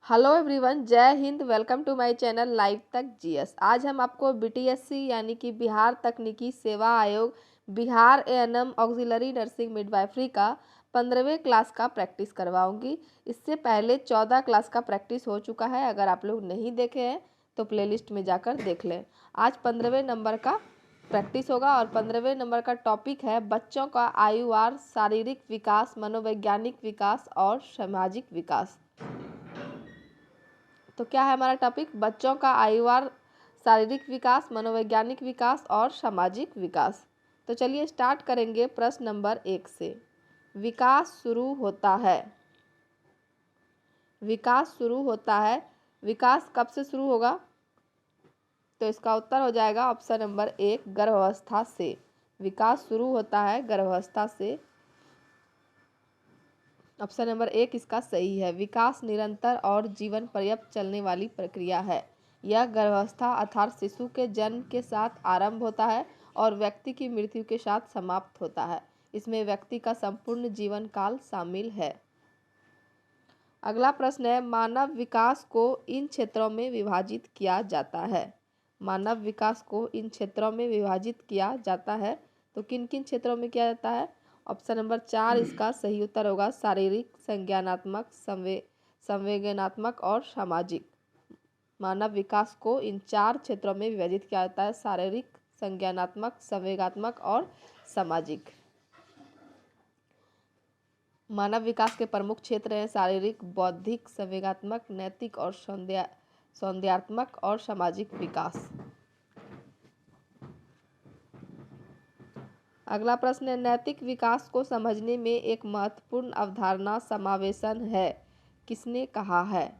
Hello everyone, जय हिंद। Welcome to my channel live तक जीएस। आज हम आपको बीटीएससी यानी कि बिहार तकनीकी सेवा आयोग Bihar ANM auxiliary nursing midwifery का 15वें क्लास का प्रैक्टिस करवाऊंगी। इससे पहले 14 क्लास का प्रैक्टिस हो चुका है। अगर आप लोग नहीं देखे हैं तो प्लेलिस्ट में जाकर देख लें। आज 15वें नंबर का प्रैक्टिस होगा और 15वें नंबर का टॉपिक है बच्चों का आयुवार शारीरिक विकास, मनोवैज्ञानिक विकास और सामाजिक विकास। तो क्या है हमारा टॉपिक? बच्चों का आयुवार शारीरिक विकास, मनोवैज्ञानिक विकास और सामाजिक विकास। तो चलिए स्टार्ट करेंगे प्रश्न नंबर 1 से। विकास शुरू होता है। विकास शुरू होता है। विकास कब से शुरू होगा? तो इसका उत्तर हो जाएगा ऑप्शन नंबर 1, गर्भावस्था से। विकास शुरू होता है गर्भावस्था से। ऑप्शन नंबर 1 इसका सही है। विकास निरंतर और जीवन पर्यंत चलने वाली प्रक्रिया है। यह गर्भावस्था अर्थात शिशु के जन्म के साथ आरंभ होता है और व्यक्ति की मृत्यु के साथ समाप्त होता है। इसमें व्यक्ति का संपूर्ण जीवन काल शामिल है। अगला प्रश्न है, मानव विकास को इन क्षेत्रों में विभाजित किया जाता है। मानव विकास को इन क्षेत्रों में विभाजित किया जाता है। तो किन किन क्षेत्रों में किया जाता है? ऑप्शन नंबर 4 इसका सही उत्तर होगा। शारीरिक, संज्ञानात्मक, संवेदनात्मक और सामाजिक। मानव विकास को इन 4 क्षेत्रों में विभाजित किया जाता है। शारीरिक, संज्ञानात्मक, संवेदनात्मक और सामाजिक। मानव विकास के प्रमुख क्षेत्र हैं शारीरिक, बौद्धिक, संवेदनात्मक, नैतिक और सौंदर्यात्मक और सामाजिक विकास। अगला प्रश्न है, नैतिक विकास को समझने में एक महत्वपूर्ण अवधारणा समावेशन है। किसने कहा है?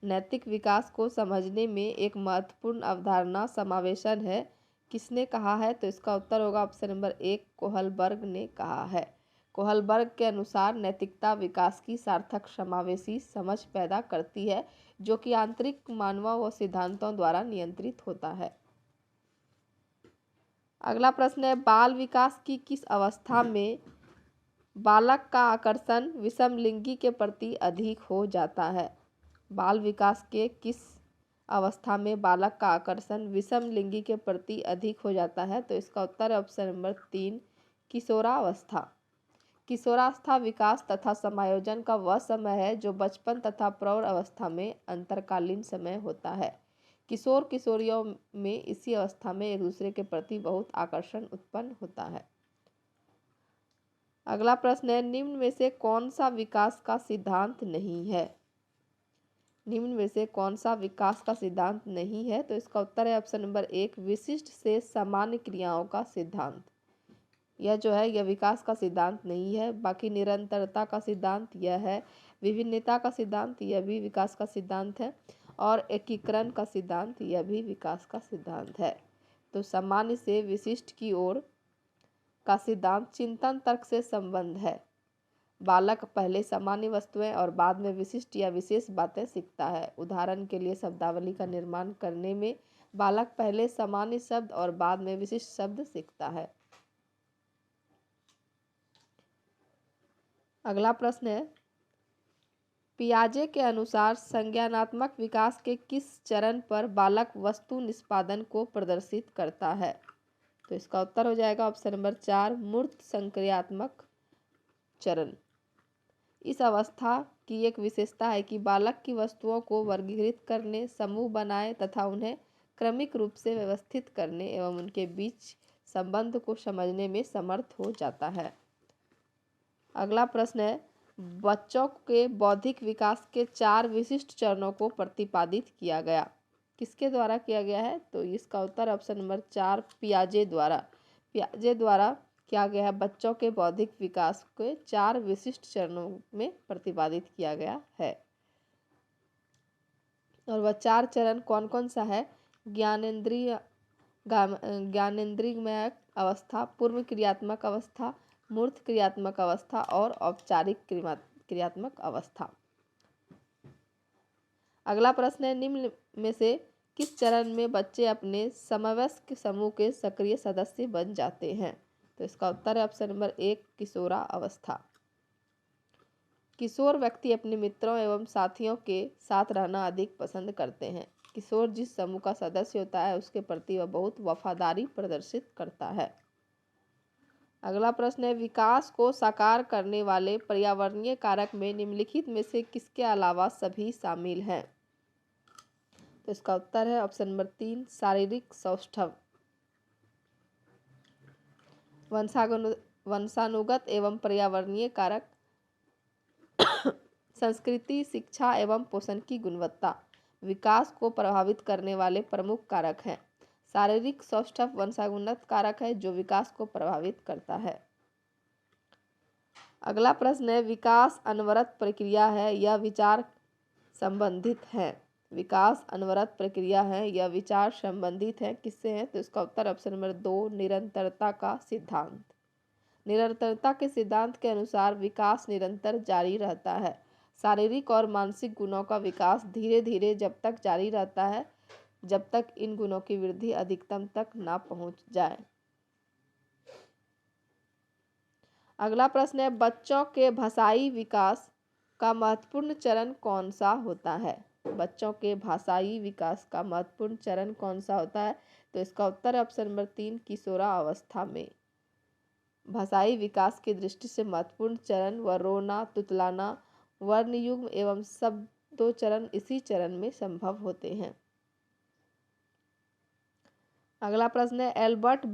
नैतिक विकास को समझने में एक महत्वपूर्ण अवधारणा समावेशन है। किसने कहा है? तो इसका उत्तर होगा ऑप्शन नंबर 1, कोहलबर्ग ने कहा है। कोहलबर्ग के अनुसार नैतिकता विकास की सार्थक समावेशी समझ पैदा करती है जो कि आंतरिक मानवों व सिद्धांतों द्वारा नियंत्रित होता है। अगला प्रश्न है, बाल विकास की किस अवस्था में बालक का आकर्षण विषमलिंगी के प्रति अधिक हो जाता है? बाल विकास के किस अवस्था में बालक का आकर्षण विषमलिंगी के प्रति अधिक हो जाता है? तो इसका उत्तर है ऑप्शन नंबर 3, किशोरावस्था। किशोरावस्था विकास तथा समायोजन का वह समय है जो बचपन तथा प्रौढ़ अवस्था में अंतरकालीन समय होता है। किशोर किशोरियों में इसी अवस्था में एक दूसरे के प्रति बहुत आकर्षण उत्पन्न होता है। अगला प्रश्न है, निम्न में से कौन सा विकास का सिद्धांत नहीं है? निम्न में से कौन सा विकास का सिद्धांत नहीं है? तो इसका उत्तर है ऑप्शन नंबर 1, विशिष्ट से सामान्य क्रियाओं का सिद्धांत। यह जो है यह विकास का सिद्धांत नहीं है। बाकी निरंतरता का सिद्धांत यह है। विभिन्नता का सिद्धांत यह भी विकास का सिद्धांत है और एकीकरण का सिद्धांत यह भी विकास का सिद्धांत है। तो सामान्य से विशिष्ट की ओर का सिद्धांत चिंतन तर्क से संबंध है। बालक पहले सामान्य वस्तुएं और बाद में विशिष्ट या विशेष बातें सीखता है। उदाहरण के लिए शब्दावली का निर्माण करने में बालक पहले सामान्य शब्द और बाद में विशिष्ट शब्द सीखता है। अगला प्रश्न है, पियाजे के अनुसार संज्ञानात्मक विकास के किस चरण पर बालक वस्तु निष्पादन को प्रदर्शित करता है? तो इसका उत्तर हो जाएगा ऑप्शन नंबर 4, मूर्त संक्रियात्मक चरण। इस अवस्था की एक विशेषता है कि बालक की वस्तुओं को वर्गीकृत करने, समूह बनाए तथा उन्हें क्रमिक रूप से व्यवस्थित करने एवं उनके बीच संबंध को समझने में समर्थ हो जाता है। अगला प्रश्न है, बच्चों के बौद्धिक विकास के 4 विशिष्ट चरणों को प्रतिपादित किया गया। किसके द्वारा किया गया है? तो इसका उत्तर ऑप्शन नंबर 4, पियाजे द्वारा। पियाजे द्वारा किया गया है। बच्चों के बौद्धिक विकास के 4 विशिष्ट चरणों में प्रतिपादित किया गया है। और वह 4 चरण कौन कौन सा है? ज्ञानेंद्रियमय अवस्था, पूर्व क्रियात्मक अवस्था, मूर्त क्रियात्मक अवस्था और औपचारिक क्रियात्मक अवस्था। अगला प्रश्न है, निम्न में से किस चरण में बच्चे अपने समवयस्क समूह के सक्रिय सदस्य बन जाते हैं? तो इसका उत्तर है ऑप्शन नंबर 1, किशोरा अवस्था। किशोर व्यक्ति अपने मित्रों एवं साथियों के साथ रहना अधिक पसंद करते हैं। किशोर जिस समूह का सदस्य होता है उसके प्रति वह बहुत वफादारी प्रदर्शित करता है। अगला प्रश्न है, विकास को साकार करने वाले पर्यावरणीय कारक में निम्नलिखित में से किसके अलावा सभी शामिल हैं? तो इसका उत्तर है ऑप्शन नंबर 3, शारीरिक सौष्ठव। वंशानुगत एवं पर्यावरणीय कारक, संस्कृति, शिक्षा एवं पोषण की गुणवत्ता विकास को प्रभावित करने वाले प्रमुख कारक हैं। शारीरिक सौष्ठव वंशानुगत कारक है जो विकास को प्रभावित करता है। अगला प्रश्न है, विकास अनवरत प्रक्रिया है या विचार संबंधित है? विकास अनवरत प्रक्रिया है या विचार संबंधित है, किससे है? तो इसका उत्तर ऑप्शन नंबर 2, निरंतरता का सिद्धांत। निरंतरता के सिद्धांत के अनुसार विकास निरंतर जारी रहता है। शारीरिक और मानसिक गुणों का विकास धीरे धीरे जब तक जारी रहता है जब तक इन गुणों की वृद्धि अधिकतम तक ना पहुंच जाए। अगला प्रश्न है, बच्चों के भाषाई विकास का महत्वपूर्ण चरण कौन सा होता है? बच्चों के भाषाई विकास का महत्वपूर्ण चरण कौन सा होता है? तो इसका उत्तर है ऑप्शन नंबर 3, किशोरावस्था में। भाषाई विकास की दृष्टि से महत्वपूर्ण चरण व रोना, तुतलाना, वर्णयुग्म एवं शब्दोच्चारण इसी चरण में संभव होते हैं। अगला प्रश्न है, एल्बर्ट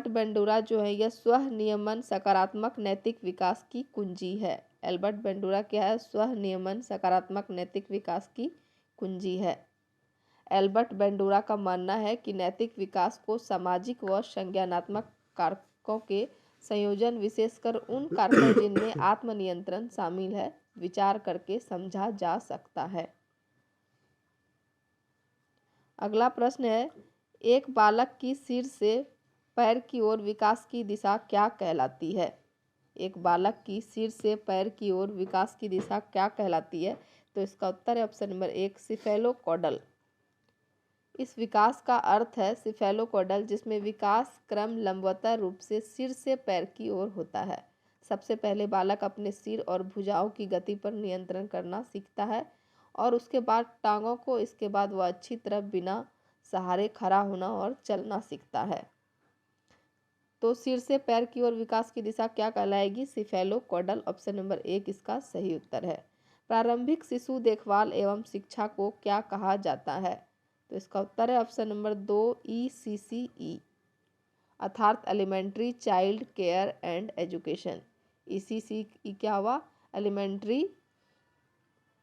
बेंडूरा जो है यह स्व नियमन सकारात्मक नैतिक विकास की कुंजी है। एल्बर्ट बेंडूरा क्या है? स्व नियमन सकारात्मक नैतिक विकास की कुंजी है। एल्बर्ट बेंडूरा का मानना है कि नैतिक विकास को सामाजिक व संज्ञानात्मक कारकों के संयोजन, विशेषकर उन कारकों जिनमें आत्मनियंत्रण शामिल है, विचार करके समझा जा सकता है। अगला प्रश्न है, एक बालक की सिर से पैर की ओर विकास की दिशा क्या कहलाती है? एक बालक की सिर से पैर की ओर विकास की दिशा क्या कहलाती है? तो इसका उत्तर है ऑप्शन नंबर 1, सिफेलोकॉडल। इस विकास का अर्थ है सिफेलोकॉडल, जिसमें विकास क्रम लंबवत रूप से सिर से पैर की ओर होता है। सबसे पहले बालक अपने सिर और भुजाओं की गति पर नियंत्रण करना सीखता है और उसके बाद टांगों को, इसके बाद वह अच्छी तरह बिना सहारे खड़ा होना और चलना सीखता है। तो सिर से पैर की ओर विकास की दिशा क्या कहलाएगी? सिफेलोकॉडल। ऑप्शन नंबर 1 इसका सही उत्तर है। प्रारंभिक शिशु देखभाल एवं शिक्षा को क्या कहा जाता है? तो इसका उत्तर है ऑप्शन नंबर 2, ECCE, अर्थात elementary child care and education. ECCE क्या हुआ?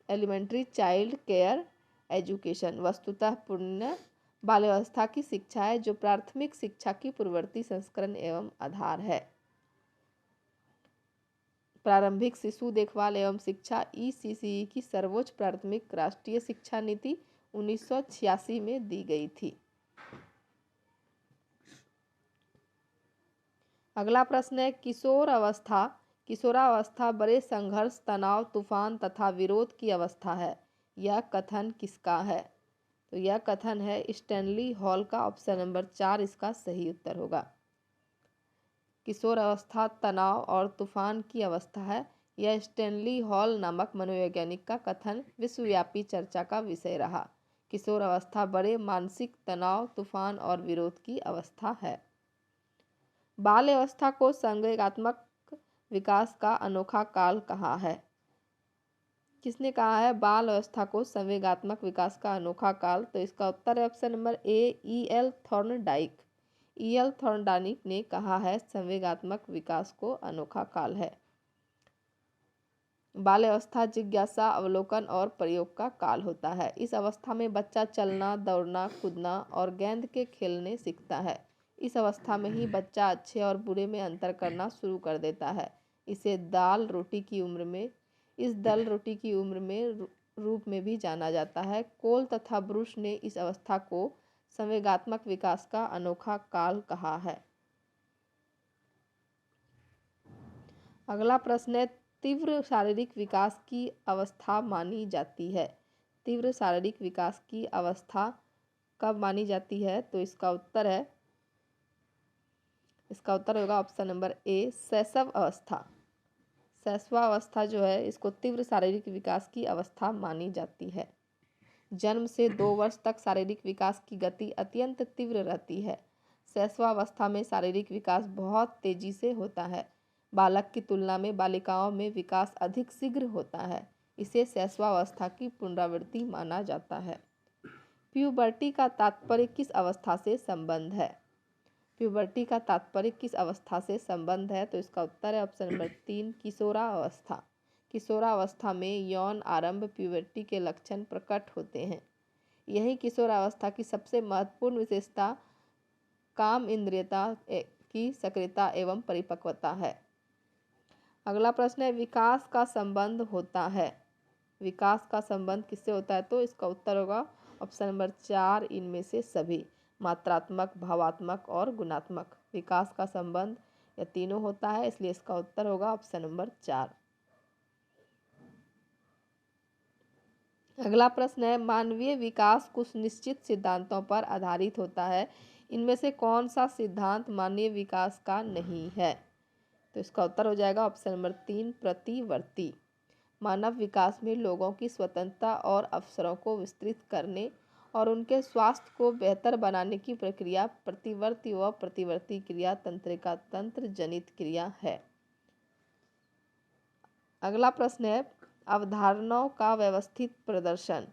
एलिमेंट्री चाइल्ड केयर एजुकेशन वस्तुतः पूर्ण बाल्यावस्था की शिक्षा है जो प्राथमिक शिक्षा की पूर्ववर्ती संस्करण एवं आधार है। प्रारंभिक शिशु देखभाल एवं शिक्षा ECCE की सर्वोच्च प्राथमिक राष्ट्रीय शिक्षा नीति 1986 में दी गई थी। अगला प्रश्न है, किशोरावस्था बड़े संघर्ष, तनाव, तूफान तथा विरोध की अवस्था है। यह कथन किसका है? तो यह कथन है स्टैनली हॉल का। ऑप्शन नंबर 4 इसका सही उत्तर होगा। किशोर अवस्था तनाव और तूफान की अवस्था है। यह स्टैनली हॉल नामक मनोवैज्ञानिक का कथन विश्वव्यापी चर्चा का विषय रहा। किशोर अवस्था बड़े मानसिक तनाव, तूफान और विरोध की अवस्था है। बाल अवस्था को संवेगात्मक विकास का अनोखा काल कहा है। किसने कहा है बाल अवस्था को संवेगात्मक विकास का अनोखा काल? तो इसका उत्तर है option number A, EL Thorndike. EL Thorndike ने कहा है संवेगात्मक विकास को अनोखा काल है। बाल अवस्था जिज्ञासा, अवलोकन और प्रयोग का काल होता है। इस अवस्था में बच्चा चलना, दौड़ना, कूदना और गेंद के खेलने सीखता है। इस अवस्था में ही बच्चा अच्छे और बुरे में अंतर करना शुरू कर देता है। इसे दल रोटी की उम्र में रूप में भी जाना जाता है। कोल तथा ब्रुश ने इस अवस्था को संवेगात्मक विकास का अनोखा काल कहा है। अगला प्रश्न है, तीव्र शारीरिक विकास की अवस्था मानी जाती है। तीव्र शारीरिक विकास की अवस्था कब मानी जाती है? तो इसका उत्तर होगा ऑप्शन नंबर ए, शैशव अवस्था। शैशवावस्था जो है इसको तीव्र शारीरिक विकास की अवस्था मानी जाती है। जन्म से 2 वर्ष तक शारीरिक विकास की गति अत्यंत तीव्र रहती है। शैशवावस्था में शारीरिक विकास बहुत तेजी से होता है। बालक की तुलना में बालिकाओं में विकास अधिक शीघ्र होता है। इसे शैशवावस्था की पुनरावृत्ति माना जाता है। प्यूबर्टी का तात्पर्य किस अवस्था से संबंध है? प्यूबर्टी का तात्पर्य किस अवस्था से संबंध है? तो इसका उत्तर है ऑप्शन नंबर 3, किशोरावस्था। किशोरावस्था में यौन आरंभ प्यूबर्टी के लक्षण प्रकट होते हैं। यही किशोरावस्था की सबसे महत्वपूर्ण विशेषता काम इंद्रियता की सक्रियता एवं परिपक्वता है। अगला प्रश्न है, विकास का संबंध होता है। विकास का संबंध किससे होता है? तो इसका उत्तर होगा ऑप्शन नंबर 4, इनमें से सभी। मात्रात्मक, भावात्मक और गुणात्मक विकास का संबंध यह तीनों होता है, इसलिए इसका उत्तर होगा ऑप्शन नंबर 4। अगला प्रश्न है, मानवीय विकास कुछ निश्चित सिद्धांतों पर आधारित होता है। इनमें से कौन सा सिद्धांत मानवीय विकास का नहीं है? तो इसका उत्तर हो जाएगा ऑप्शन नंबर 3, प्रतिवर्ती। मानव विकास में लोगों की स्वतंत्रता और अवसरों को विस्तृत करने और उनके स्वास्थ्य को बेहतर बनाने की प्रक्रिया प्रतिवर्ती व प्रतिवर्ती क्रिया तंत्रिका तंत्र जनित क्रिया है। अगला प्रश्न है, अवधारणाओं का व्यवस्थित प्रदर्शन।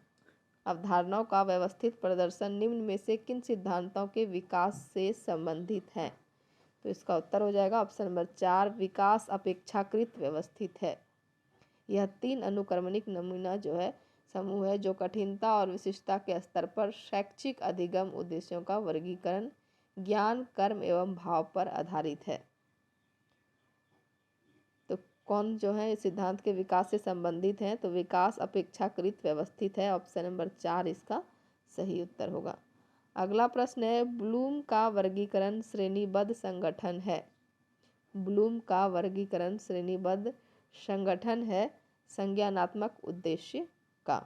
अवधारणाओं का व्यवस्थित प्रदर्शन निम्न में से किन सिद्धांतों के विकास से संबंधित है? तो इसका उत्तर हो जाएगा ऑप्शन नंबर 4, विकास अपेक्षाकृत व्यवस्थित है। यह 3 अनुक्रमणिक नमूना जो है समूह है जो कठिनता और विशिष्टता के स्तर पर शैक्षिक अधिगम उद्देश्यों का वर्गीकरण, ज्ञान, कर्म एवं भाव पर आधारित है। तो कौन जो है इस सिद्धांत के विकास से संबंधित है? तो विकास अपेक्षाकृत व्यवस्थित है। ऑप्शन नंबर 4 इसका सही उत्तर होगा। अगला प्रश्न है, ब्लूम का वर्गीकरण श्रेणीबद्ध संगठन है। ब्लूम का वर्गीकरण श्रेणीबद्ध संगठन है संज्ञानात्मक उद्देश्य का।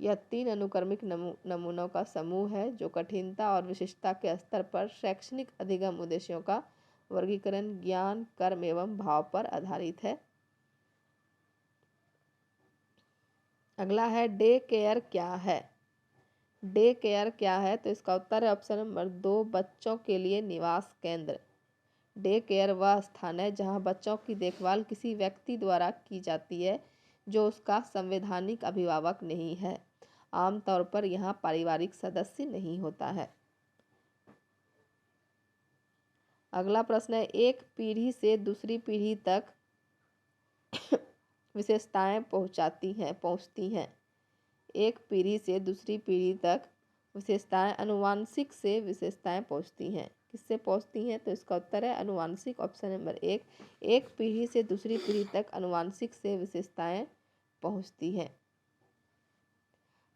यह 3 अनुक्रमिक नमूनों का समूह है जो कठिनता और विशिष्टता के स्तर पर शैक्षणिक अधिगम उद्देश्यों का वर्गीकरण, ज्ञान, कर्म एवं भाव पर आधारित है। अगला है, डे केयर क्या है? डे केयर क्या है? तो इसका उत्तर है ऑप्शन नंबर 2, बच्चों के लिए निवास केंद्र। डे केयर वह स्थान है जहां बच्चों की देखभाल किसी व्यक्ति द्वारा की जाती है जो उसका संवैधानिक अभिभावक नहीं है। आमतौर पर यहाँ पारिवारिक सदस्य नहीं होता है। अगला प्रश्न है, एक पीढ़ी से दूसरी पीढ़ी तक विशेषताएं पहुँचती हैं। एक पीढ़ी से दूसरी पीढ़ी तक विशेषताएं अनुवांशिक से विशेषताएं पहुँचती हैं। किससे पहुँचती हैं? तो इसका उत्तर है अनुवांशिक, ऑप्शन नंबर 1। एक पीढ़ी से दूसरी पीढ़ी तक अनुवांशिक से विशेषताएं पहुँचती हैं।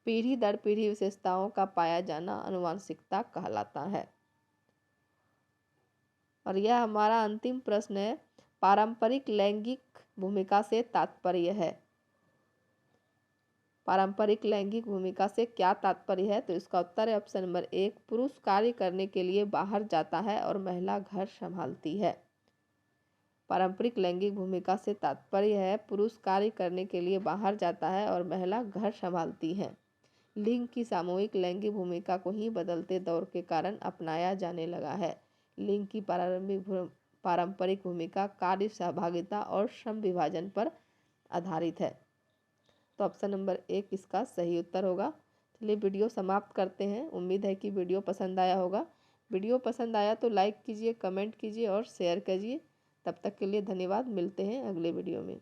पीढ़ी दर पीढ़ी विशेषताओं का पाया जाना अनुवांशिकता कहलाता है। और यह हमारा अंतिम प्रश्न है, पारंपरिक लैंगिक भूमिका से तात्पर्य है। पारंपरिक लैंगिक भूमिका से क्या तात्पर्य है? तो इसका उत्तर है ऑप्शन नंबर 1, पुरुष कार्य करने के लिए बाहर जाता है और महिला घर संभालती है। पारंपरिक लैंगिक भूमिका से तात्पर्य है पुरुष कार्य करने के लिए बाहर जाता है और महिला घर संभालती है। लिंग की सामूहिक लैंगिक भूमिका को ही बदलते दौर के कारण अपनाया जाने लगा है। लिंग की पारंपरिक भूमिका कार्य सहभागिता और श्रम विभाजन पर आधारित है। तो ऑप्शन नंबर 1 इसका सही उत्तर होगा। चलिए वीडियो समाप्त करते हैं। उम्मीद है कि वीडियो पसंद आया होगा। वीडियो पसंद आया तो लाइक कीजिए, कमेंट कीजिए और शेयर कीजिए। तब तक के लिए धन्यवाद। मिलते हैं अगले वीडियो में।